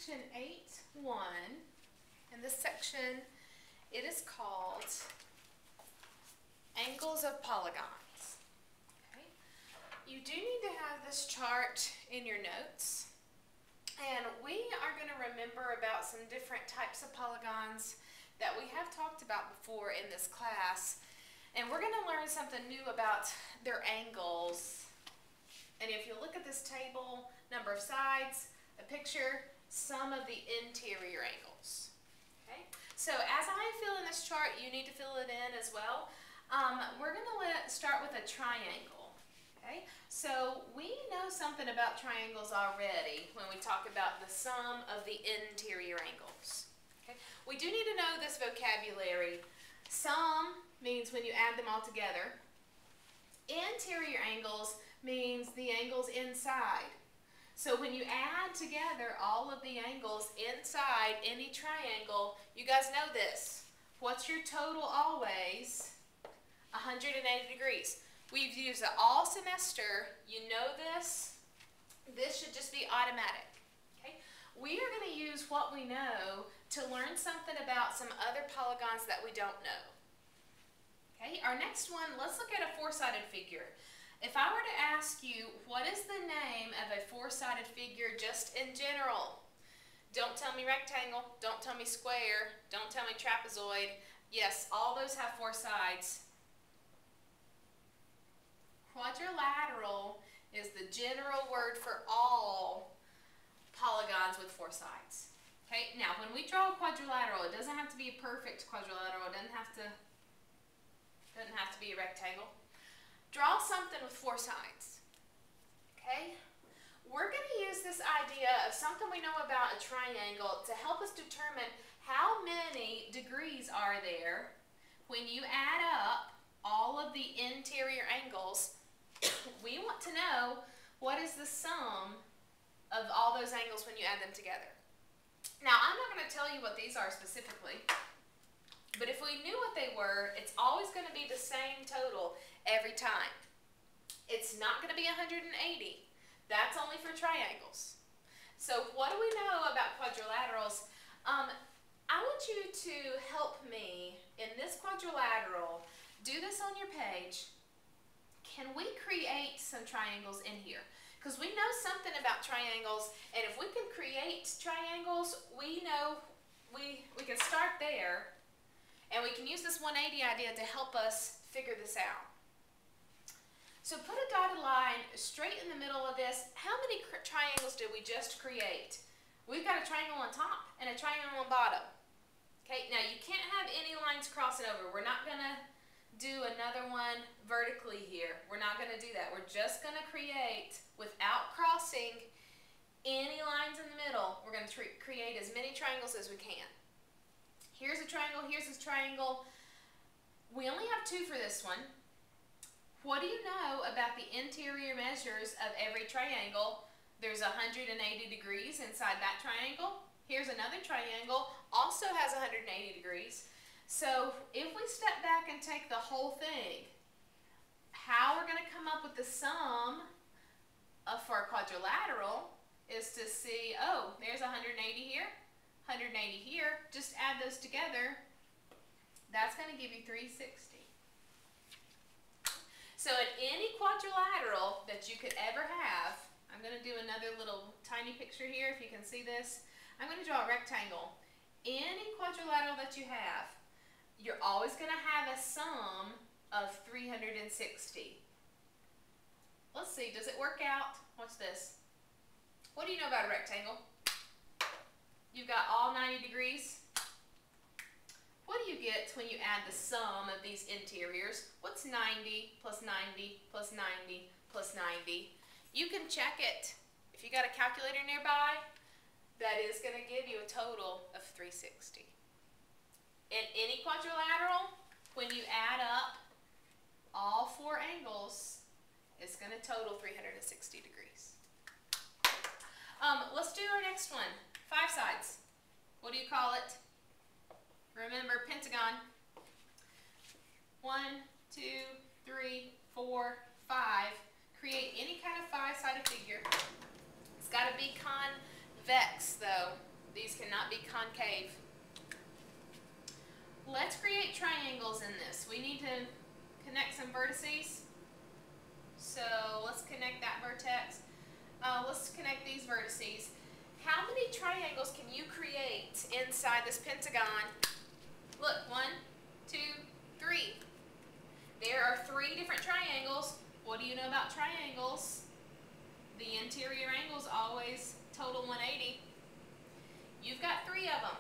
section 8.1. In this section, it is called angles of polygons. Okay. You do need to have this chart in your notes. And we are going to remember about some different types of polygons that we have talked about before in this class. And we're going to learn something new about their angles. And if you look at this table, number of sides, a picture, sum of the interior angles. Okay? So as I fill in this chart, you need to fill it in as well. We're going to start with a triangle. Okay? So we know something about triangles already when we talk about the sum of the interior angles. Okay? We do need to know this vocabulary. Sum means when you add them all together. Interior angles means the angles inside. So when you add together all of the angles inside any triangle, you guys know this. What's your total always? 180 degrees. We've used it all semester. You know this. This should just be automatic. Okay? We are going to use what we know to learn something about some other polygons that we don't know. Okay? Our next one, let's look at a four-sided figure. If I were to ask you, what is the name of a four-sided figure just in general? Don't tell me rectangle. Don't tell me square. Don't tell me trapezoid. Yes, all those have four sides. Quadrilateral is the general word for all polygons with four sides. Okay, now when we draw a quadrilateral, it doesn't have to be a perfect quadrilateral. It doesn't have to be a rectangle. Draw something with four sides. Okay, we're going to use this idea of something we know about a triangle to help us determine how many degrees are there when you add up all of the interior angles. We want to know what is the sum of all those angles when you add them together. Now, I'm not going to tell you what these are specifically, but if we knew what they were, it's always going to be the same total every time. It's not going to be 180. That's only for triangles. So what do we know about quadrilaterals? I want you to help me in this quadrilateral. Do this on your page. Can we create some triangles in here? Because we know something about triangles, and if we can create triangles, we know we can start there, and we can use this 180 idea to help us figure this out. So put a dotted line straight in the middle of this. How many triangles did we just create? We've got a triangle on top and a triangle on bottom. Okay, now you can't have any lines crossing over. We're not going to do another one vertically here. We're not going to do that. We're just going to create, without crossing any lines in the middle, we're going to create as many triangles as we can. Here's a triangle, here's a triangle. We only have two for this one. What do you know about the interior measures of every triangle? There's 180 degrees inside that triangle. Here's another triangle, also has 180 degrees. So if we step back and take the whole thing, how we're going to come up with the sum for a quadrilateral is to see, oh, there's 180 here, 180 here. Just add those together. That's going to give you 360. So in any quadrilateral that you could ever have, I'm going to do another little tiny picture here if you can see this. I'm going to draw a rectangle. Any quadrilateral that you have, you're always going to have a sum of 360. Let's see, does it work out? What's this? What do you know about a rectangle? You've got all 90 degrees. What do you get when you add the sum of these interiors? What's 90 plus 90 plus 90 plus 90? You can check it. If you got a calculator nearby, that is going to give you a total of 360. In any quadrilateral, when you add up all four angles, it's going to total 360 degrees. Let's do our next one. Five sides. What do you call it? Remember, pentagon. 1, 2, 3, 4, 5. Create any kind of five-sided figure. It's got to be convex, though. concave. Let's create triangles in this. We need to connect some vertices. So let's connect that vertex. Let's connect these vertices. How many triangles can you create inside this pentagon? Look, 1, 2, 3. There are 3 different triangles. What do you know about triangles? The interior angles always total 180. You've got 3 of them.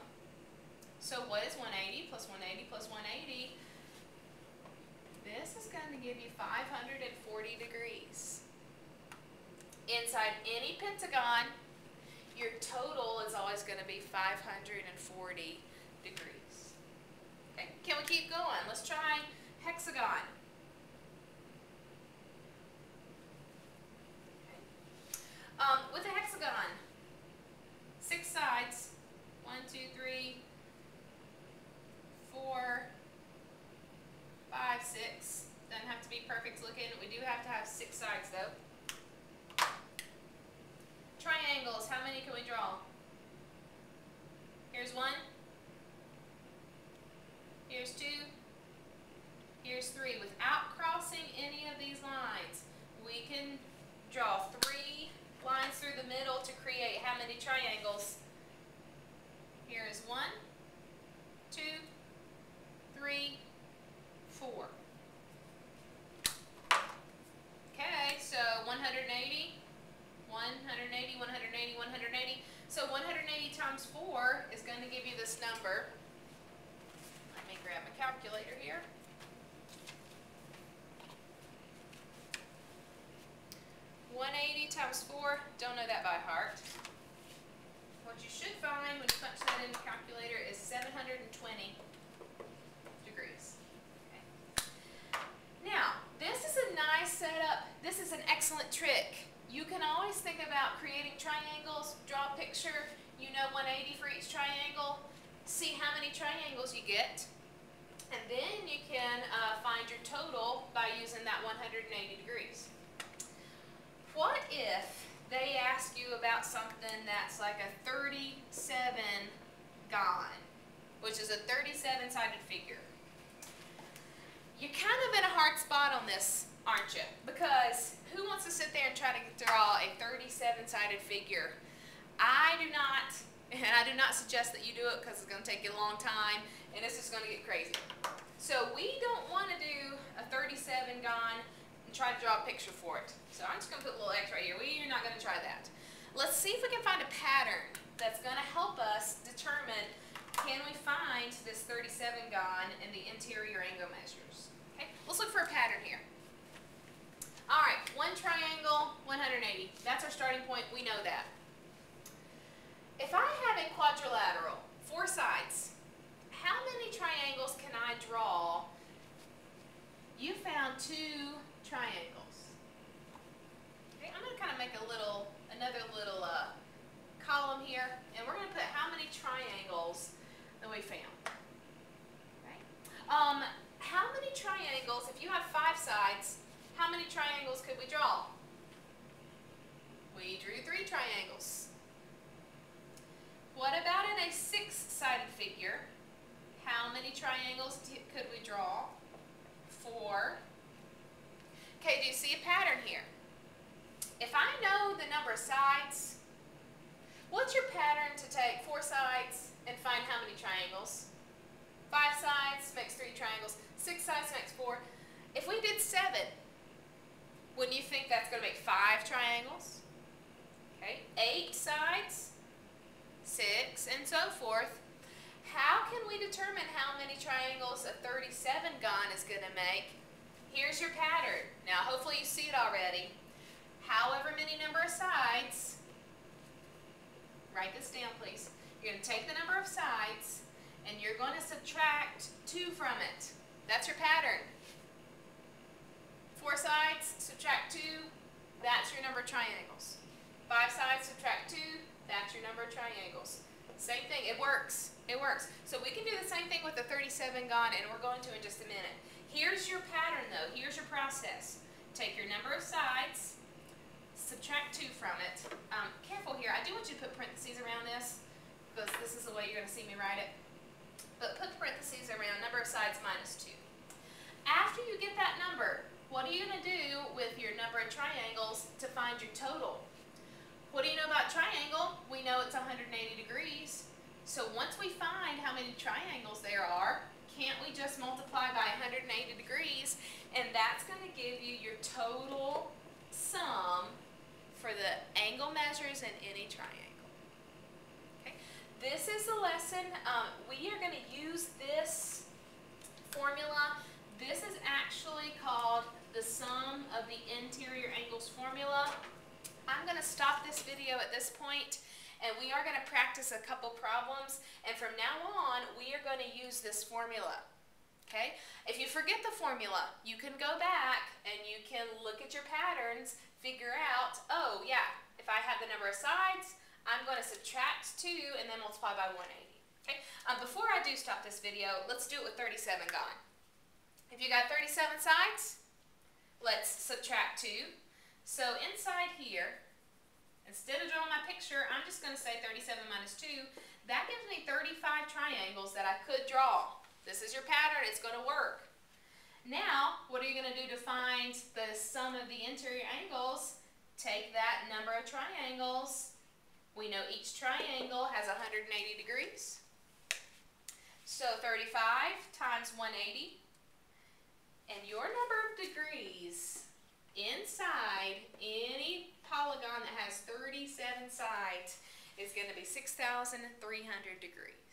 So what is 180 plus 180 plus 180? This is going to give you 540 degrees. Inside any pentagon, your total is always going to be 540 degrees. Okay, can we keep going? Let's try hexagon. With a hexagon, 6 sides, 1, 2, 3, 4, 5, 6. Doesn't have to be perfect looking. We do have to have 6 sides though. Triangles, how many can we draw? Here's 1. Here's 2. Here's 3. Without crossing any of these lines, we can draw 3 lines through the middle to create how many triangles? Here is 1, 2, 3, 4. Okay, so 180, 180, 180, 180. So 180 times 4 is going to give you this number. Let me grab my calculator here. Times 4, don't know that by heart. What you should find when you punch that in the calculator is 720 degrees. Okay. Now, this is a nice setup. This is an excellent trick. You can always think about creating triangles, draw a picture, you know 180 for each triangle, see how many triangles you get, and then you can find your total by using that 180 degrees. What if they ask you about something that's like a 37-gon, which is a 37-sided figure? You're kind of in a hard spot on this, aren't you? Because who wants to sit there and try to draw a 37-sided figure? I do not, and I do not suggest that you do it because it's going to take you a long time and it's just going to get crazy. So we don't want to do a 37-gon and try to draw a picture for it. So I'm just going to put a little X right here. We're not going to try that. Let's see if we can find a pattern that's going to help us determine, can we find this 37-gon in the interior angle measures? Okay, let's look for a pattern here. All right, 1 triangle, 180. That's our starting point. We know that. If I have a quadrilateral, 4 sides, how many triangles can I draw? You found 2 triangles. Okay, I'm going to kind of make another little column here, and we're going to put how many triangles that we found. Okay. How many triangles, if you have 5 sides, how many triangles could we draw? We drew 3 triangles. What about in a 6-sided figure? How many triangles could we draw? 4. Okay, do you see a pattern here? If I know the number of sides, what's your pattern to take 4 sides and find how many triangles? 5 sides makes 3 triangles. 6 sides makes 4. If we did 7, wouldn't you think that's going to make 5 triangles? Okay, 8 sides, 6, and so forth. How can we determine how many triangles a 37-gon is going to make? Here's your pattern. Now, hopefully you see it already. However many number of sides, write this down, please. You're going to take the number of sides, and you're going to subtract 2 from it. That's your pattern. 4 sides, subtract 2, that's your number of triangles. 5 sides, subtract 2, that's your number of triangles. Same thing, it works. It works. So we can do the same thing with the 37-gon, and we're going to in just a minute. Here's your pattern, though. Here's your process. Take your number of sides, subtract 2 from it. Careful here. I do want you to put parentheses around this, because this is the way way you're going to see me write it. But put parentheses around number of sides minus 2. After you get that number, what are you going to do with your number of triangles to find your total? What do you know about triangle? We know it's 180 degrees. So once we find how many triangles there are, can't we just multiply by 180 degrees? And that's going to give you your total sum for the angle measures in any triangle. Okay. This is the lesson. We are going to use this formula. This is actually called the sum of the interior angles formula. I'm going to stop this video at this point, and we are going to practice a couple problems, and from now on we are going to use this formula. Okay? If you forget the formula, you can go back and you can look at your patterns, figure out, oh yeah, if I have the number of sides, I'm going to subtract 2 and then multiply by 180. Okay? Before I do stop this video, let's do it with 37 gone. If you got 37 sides, let's subtract 2. So inside here, instead of drawing my picture, I'm just going to say 37 minus 2. That gives me 35 triangles that I could draw. This is your pattern. It's going to work. Now, what are you going to do to find the sum of the interior angles? Take that number of triangles. We know each triangle has 180 degrees. So 35 times 180. And your number of degrees inside any polygon that has 37 sides is going to be 6,300 degrees.